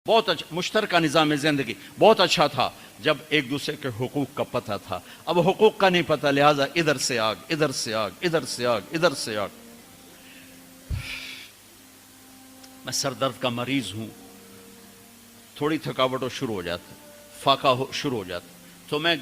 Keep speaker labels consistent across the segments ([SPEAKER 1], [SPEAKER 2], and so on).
[SPEAKER 1] بہت اچھا مشترکہ نظام زندگی بہت اچھا تھا جب ایک دوسرے کے حقوق کا پتہ تھا. اب حقوق کا نہیں پتہ، لہٰذا ادھر سے آگ ادھر سے آگ ادھر سے آگ ادھر سے آگ. میں سر درد کا مریض ہوں، تھوڑی تھکاوٹ شروع ہو جاتا، فاقہ شروع ہو جاتا، تو میں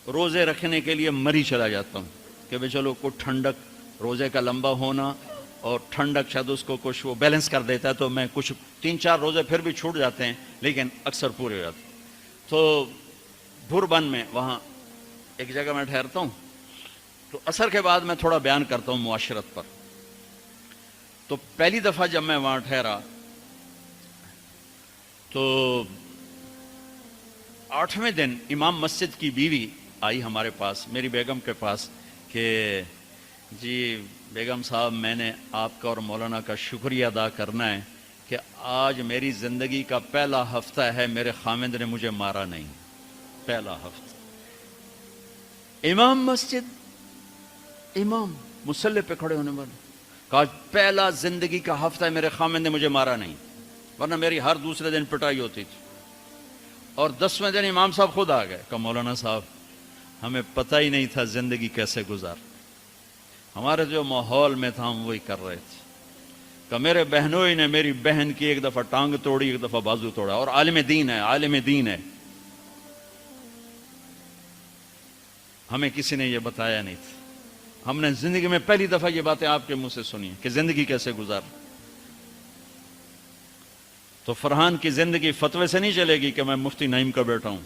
[SPEAKER 1] روزے رکھنے کے لیے مری چلا جاتا ہوں کہ بھئی چلو کوئی ٹھنڈک، روزے کا لمبا ہونا اور ٹھنڈک شاید اس کو کچھ وہ بیلنس کر دیتا ہے، تو میں کچھ 3-4 روزے پھر بھی چھوٹ جاتے ہیں لیکن اکثر پورے ہو جاتے ہیں. تو بھوربن میں وہاں ایک جگہ میں ٹھہرتا ہوں، تو عصر کے بعد میں تھوڑا بیان کرتا ہوں معاشرت پر. تو پہلی دفعہ جب میں وہاں ٹھہرا تو 8ویں دن امام مسجد کی بیوی آئی ہمارے پاس، میری بیگم کے پاس، کہ جی بیگم صاحب میں نے آپ کا اور مولانا کا شکریہ ادا کرنا ہے کہ آج میری زندگی کا پہلا ہفتہ ہے میرے خامند نے مجھے مارا نہیں. پہلا ہفتہ امام مسجد، امام مصلی پہ کھڑے ہونے والے، کہا پہلا زندگی کا ہفتہ ہے میرے خامند نے مجھے مارا نہیں، ورنہ میری ہر دوسرے دن پٹائی ہوتی تھی. اور 10ویں دن امام صاحب خود آ گئے کہ مولانا صاحب ہمیں پتہ ہی نہیں تھا زندگی کیسے گزار، ہمارے جو ماحول میں تھا ہم وہی کر رہے تھے. کہ میرے بہنوئی نے میری بہن کی ایک دفعہ ٹانگ توڑی، ایک دفعہ بازو توڑا، اور عالم دین ہے، عالم دین ہے. ہمیں کسی نے یہ بتایا نہیں تھا، ہم نے زندگی میں پہلی دفعہ یہ باتیں آپ کے منہ سے سنی کہ زندگی کیسے گزار. تو فرحان کی زندگی فتوے سے نہیں چلے گی کہ میں مفتی نعیم کا بیٹا ہوں،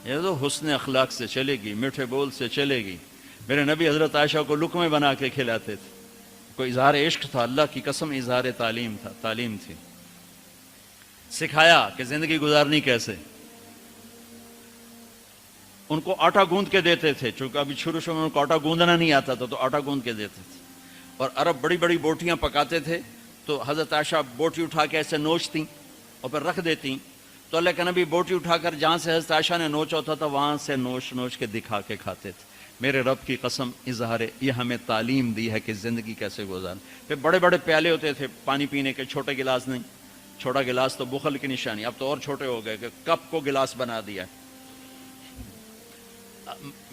[SPEAKER 1] یہ تو حسن اخلاق سے چلے گی، میٹھے بول سے چلے گی. میرے نبی حضرت عائشہ کو لقمے بنا کے کھلاتے تھے، کوئی اظہار عشق تھا، اللہ کی قسم اظہار تعلیم تھا، تعلیم تھی. سکھایا کہ زندگی گزارنی کیسے. ان کو آٹا گوندھ کے دیتے تھے، چونکہ ابھی شروع میں ان کو آٹا گوندنا نہیں آتا تھا تو آٹا گوندھ کے دیتے تھے. اور عرب بڑی بڑی بوٹیاں پکاتے تھے، تو حضرت عائشہ بوٹی اٹھا کے ایسے نوچتیں اور پھر رکھ دیتیں. تو اللہ کے نبی بوٹی اٹھا کر جہاں سے حضرت عائشہ نے نوچا ہوتا تھا وہاں سے نوچ نوچ کے دکھا کے کھاتے تھے. میرے رب کی قسم اظہار یہ ہمیں تعلیم دی ہے کہ زندگی کیسے گزاریں. پھر بڑے بڑے پیالے ہوتے تھے پانی پینے کے، چھوٹے گلاس نہیں، چھوٹا گلاس تو بخل کی نشانی، اب تو اور چھوٹے ہو گئے کہ کپ کو گلاس بنا دیا.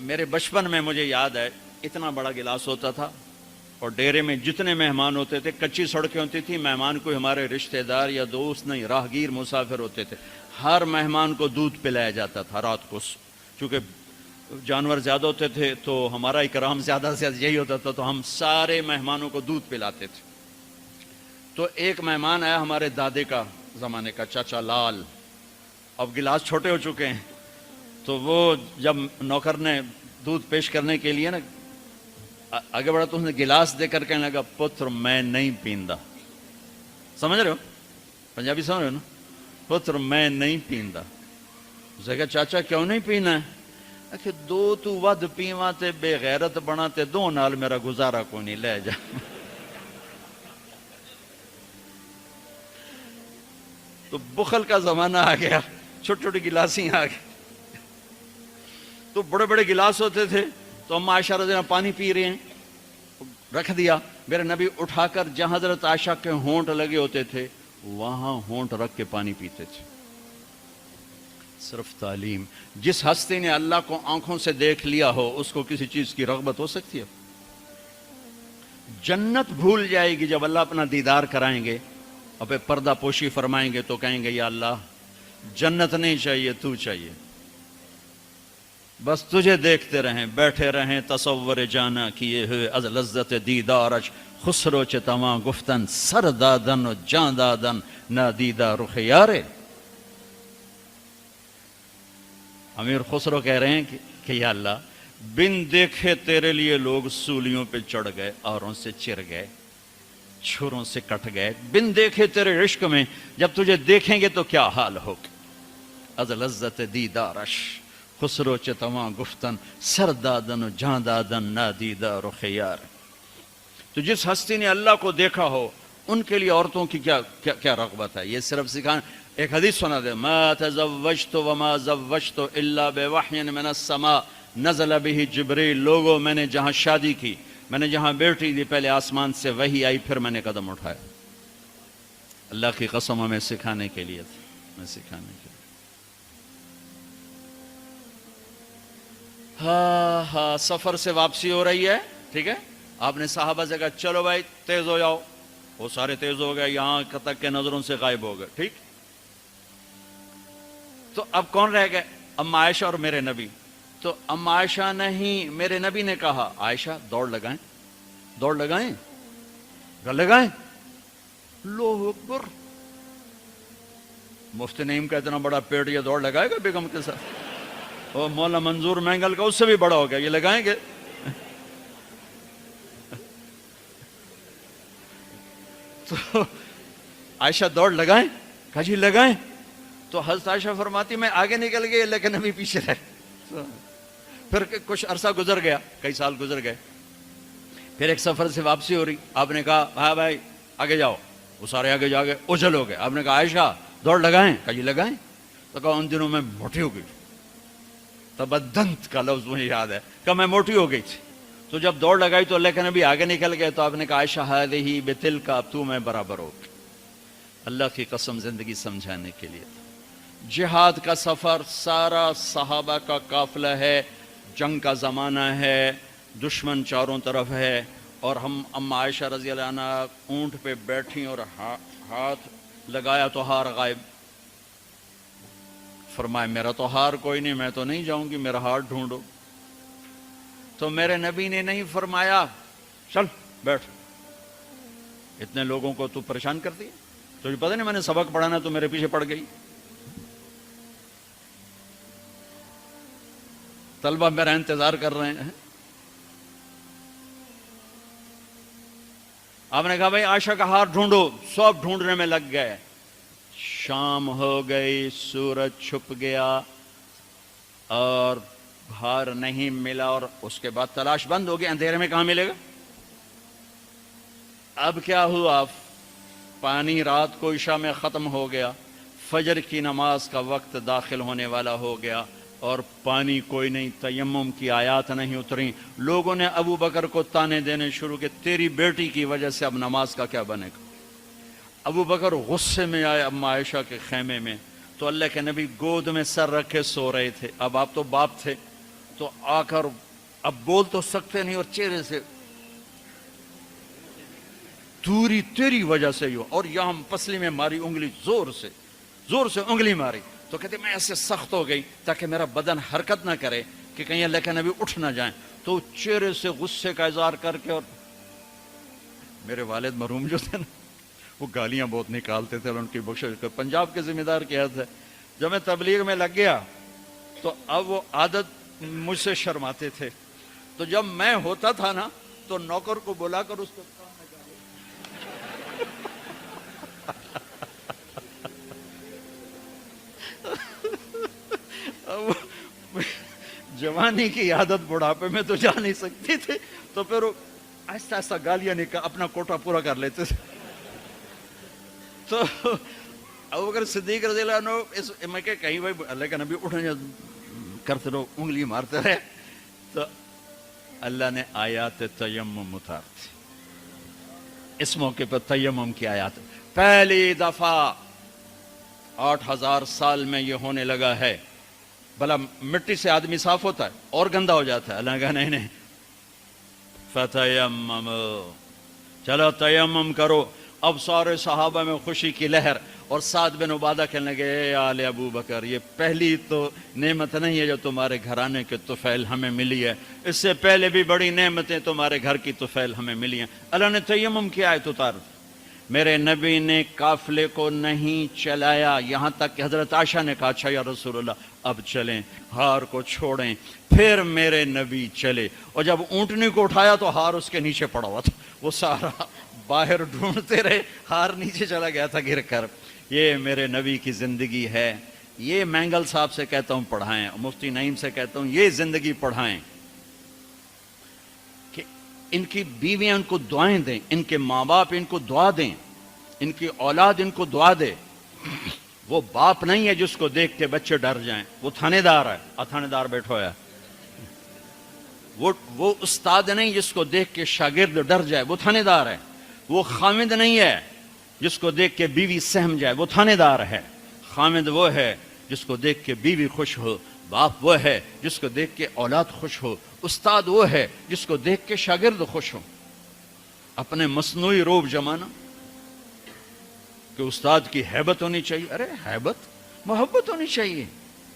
[SPEAKER 1] میرے بچپن میں مجھے یاد ہے اتنا بڑا گلاس ہوتا تھا، اور ڈیرے میں جتنے مہمان ہوتے تھے، کچی سڑکیں ہوتی تھی، مہمان کوئی ہمارے رشتہ دار یا دوست نہیں، راہگیر مسافر ہوتے تھے، ہر مہمان کو دودھ پلایا جاتا تھا رات کو. چونکہ جانور زیادہ ہوتے تھے تو ہمارا اکرام زیادہ سے زیادہ یہی ہوتا تھا، تو ہم سارے مہمانوں کو دودھ پلاتے تھے. تو ایک مہمان آیا ہمارے دادے کا زمانے کا، چاچا لال، اب گلاس چھوٹے ہو چکے ہیں، تو وہ جب نوکر نے دودھ پیش کرنے کے لیے نا آگے بڑھا تو اس نے گلاس دے کر کہنے لگا پتر میں نہیں پیندا. سمجھ رہے ہو پنجابی سمجھ رہے ہو نا، پتر میں نہیں پیندا. اس نے کہا چاچا کیوں نہیں پینا ہے؟ کہ دو تو ود پیواں تے بے غیرت بنا تے دو نال میرا گزارا کو نہیں، لے جا. تو بخل کا زمانہ آ گیا، چھوٹی چھوٹی گلاسیں آ گئی. تو بڑے بڑے گلاس ہوتے تھے، تو ہم عائشہ رضی اللہ عنہا پانی پی رہے ہیں، رکھ دیا. میرے نبی اٹھا کر جہاں حضرت عائشہ کے ہونٹ لگے ہوتے تھے وہاں ہونٹ رکھ کے پانی پیتے تھے. صرف تعلیم. جس ہستی نے اللہ کو آنکھوں سے دیکھ لیا ہو اس کو کسی چیز کی رغبت ہو سکتی ہے؟ جنت بھول جائے گی جب اللہ اپنا دیدار کرائیں گے اور پھر پردہ پوشی فرمائیں گے تو کہیں گے یا اللہ جنت نہیں چاہیے، تو چاہیے، بس تجھے دیکھتے رہیں، بیٹھے رہیں تصور جانا کیے ہوئے از لذت دیدارش، خسرو چتواں گفتن سر دادن و جان دادن نادیدہ رخ یارے. امیر خسرو کہہ رہے ہیں کہ یا اللہ بن دیکھے تیرے لیے لوگ سولیوں پہ چڑھ گئے، اوروں سے چر گئے، چھروں سے کٹ گئے، بن دیکھے تیرے عشق میں جب تجھے دیکھیں گے تو کیا حال ہوگا. از لذت دیدارش خسرو چتواں گفتن سر دادن و جان دادن نادیدہ رخ یار. تو جس ہستی نے اللہ کو دیکھا ہو ان کے لیے عورتوں کی کیا رغبت ہے. یہ صرف سکھانا. ایک حدیث سنا دے، ما تزوجت وما زوجت الا بوحی من السماء نزل به جبریل. لوگوں میں نے جہاں شادی کی، میں نے جہاں بیٹی دی، پہلے آسمان سے وحی آئی پھر میں نے قدم اٹھایا. اللہ کی قسم ہمیں سکھانے کے لیے تھا، ہمیں سکھانے کے لیے۔ ہاں سفر سے واپسی ہو رہی ہے، ٹھیک ہے، آپ نے صحابہ سے کہا چلو بھائی تیز ہو جاؤ، وہ سارے تیز ہو گئے، یہاں تک کے نظروں سے غائب ہو گئے، ٹھیک۔ تو اب کون رہ گئے؟ اما عائشہ اور میرے نبی۔ تو اما عائشہ نہیں، میرے نبی نے کہا عائشہ دوڑ لگائیں، دوڑ لگائیں، لگائیں۔ اللہ اکبر، مفتی نعیم کا اتنا بڑا پیڑ یہ دوڑ لگائے گا بیگم کے ساتھ؟ اور مولا منظور مینگل کا اس سے بھی بڑا ہو گیا، یہ لگائیں گے؟ تو عائشہ دوڑ لگائیں، کہا جی لگائیں۔ تو حضرت عائشہ فرماتی میں آگے نکل گئی لیکن نبی پیچھے رہے۔ پھر کچھ عرصہ گزر گیا، کئی سال گزر گئے، پھر ایک سفر سے واپسی ہو رہی، آپ نے کہا ہاں بھائی آگے جاؤ، وہ سارے آگے جا گئے، اجل ہو گئے۔ آپ نے کہا عائشہ دوڑ لگائیں، کہا جی لگائیں۔ تو کہا ان دنوں میں موٹی ہو گئی، تبدنت کا لفظ مجھے یاد ہے، کہ میں موٹی ہو گئی تھی۔ تو جب دوڑ لگائی تو اللہ کے نبی آگے نکل گئے، تو آپ نے کہا عائشہ ہذہ بتلک، اب تو میں برابر ہو گئی۔ اللہ کی قسم زندگی سمجھانے کے لیے تھا۔ جہاد کا سفر سارا صحابہ کا قافلہ ہے، جنگ کا زمانہ ہے، دشمن چاروں طرف ہے، اور ہم اما عائشہ رضی اللہ عنہ اونٹ پہ بیٹھی اور ہاتھ لگایا تو ہار غائب۔ فرمایا میرا تو ہار کوئی نہیں، میں تو نہیں جاؤں گی، میرا ہار ڈھونڈو۔ تو میرے نبی نے نہیں فرمایا چل بیٹھ، اتنے لوگوں کو تو پریشان کرتی ہے، تجھے پتہ نہیں میں نے سبق پڑھانا تو میرے پیچھے پڑ گئی۔ طلبہ میرا انتظار کر رہے ہیں۔ آپ نے کہا بھائی عائشہ کا ہار ڈھونڈو، سب ڈھونڈنے میں لگ گئے۔ شام ہو گئی، سورج چھپ گیا اور ہار نہیں ملا، اور اس کے بعد تلاش بند ہو گئی، اندھیرے میں کہاں ملے گا؟ اب کیا ہوا؟ پانی رات کو عشاء میں ختم ہو گیا، فجر کی نماز کا وقت داخل ہونے والا ہو گیا، اور پانی کوئی نہیں، تیمم کی آیات نہیں اتری۔ لوگوں نے ابو بکر کو تانے دینے شروع کہ تیری بیٹی کی وجہ سے اب نماز کا کیا بنے گا؟ ابو بکر غصے میں آئے اما عائشہ کے خیمے میں، تو اللہ کے نبی گود میں سر رکھے سو رہے تھے۔ اب آپ تو باپ تھے، تو آ کر اب بول تو سکتے نہیں، اور چہرے سے دوری تیری وجہ سے ہی ہو، اور یہاں پسلی میں ماری انگلی، زور سے انگلی ماری۔ تو کہتے میں ایسے سخت ہو گئی تاکہ میرا بدن حرکت نہ کرے کہ کہیں اللہ کے نبی اٹھ نہ جائیں۔ تو چہرے سے غصے کا اظہار کر کے، اور میرے والد مرحوم جو تھے نا، وہ گالیاں بہت نکالتے تھے، اور ان کی بخشش کر پنجاب کے ذمہ دار کیا تھے۔ جب میں تبلیغ میں لگ گیا تو اب وہ عادت مجھ سے شرماتے تھے، تو جب میں ہوتا تھا نا تو نوکر کو بلا کر اس کو جوانی کی عادت بڑھاپے میں تو جا نہیں سکتی تھی، تو پھر وہ آہستہ آہستہ گالیاں نکال اپنا کوٹا پورا کر لیتے تھے۔ تو ابوبکر صدیق رضی اللہ عنہ میں کہ کہیں بھائی اللہ کا نبی اٹھنے کرتے رہو، انگلی مارتے رہے، تو اللہ نے آیات تیمم اتار دی۔ اس موقع پر تیمم کی آیات پہلی دفعہ 8000 سال میں یہ ہونے لگا ہے۔ بھلا مٹی سے آدمی صاف ہوتا ہے اور گندا ہو جاتا ہے؟ اللہ کہا نہیں نہیں، فتیمم، چلو تیمم کرو۔ اب سارے صحابہ میں خوشی کی لہر، اور سعد بن عبادہ کہنے لگے اے آل ابو بکر، یہ پہلی تو نعمت نہیں ہے جو تمہارے گھرانے کے طفیل ہمیں ملی ہے، اس سے پہلے بھی بڑی نعمتیں تمہارے گھر کی طفیل ہمیں ملی ہیں۔ اللہ نے تیمم کی آیت اتار دی۔ میرے نبی نے قافلے کو نہیں چلایا، یہاں تک کہ حضرت عائشہ نے کہا اچھا یا رسول اللہ اب چلیں، ہار کو چھوڑیں۔ پھر میرے نبی چلے، اور جب اونٹنی کو اٹھایا تو ہار اس کے نیچے پڑا ہوا تھا، وہ سارا باہر ڈھونڈتے رہے، ہار نیچے چلا گیا تھا گر کر۔ یہ میرے نبی کی زندگی ہے، یہ مینگل صاحب سے کہتا ہوں پڑھائیں، مفتی نعیم سے کہتا ہوں یہ زندگی پڑھائیں، کہ ان کی بیویاں ان کو دعائیں دیں، ان کے ماں باپ ان کو دعا دیں، ان کی اولاد ان کو دعا دے۔ وہ باپ نہیں ہے جس کو دیکھ کے بچے ڈر جائیں، وہ تھانے دار ہے، تھانے دار بیٹھا ہے۔ وہ استاد نہیں جس کو دیکھ کے شاگرد ڈر جائے، وہ تھانے دار ہے۔ وہ خامد نہیں ہے جس کو دیکھ کے بیوی سہم جائے وہ تھانے دار ہے. خامد وہ ہے جس کو دیکھ کے بیوی خوش ہو. باپ وہ ہے جس کو دیکھ کے اولاد خوش ہو. استاد وہ ہے جس کو دیکھ کے شاگرد خوش ہو. اپنے مصنوعی روب جمانا کہ استاد کی ہیبت ہونی چاہیے. ارے ہیبت محبت ہونی چاہیے.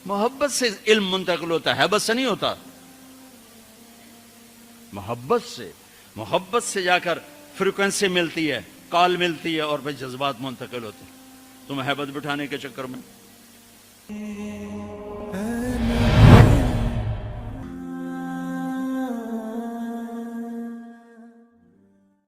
[SPEAKER 1] محبت سے علم منتقل ہوتا ہے, ہیبت سے نہیں ہوتا. محبت سے جا کر فریکوینسی ملتی ہے, کال ملتی ہے, اور پھر جذبات منتقل ہوتے ہیں. تم ہیبت بٹھانے کے چکر میں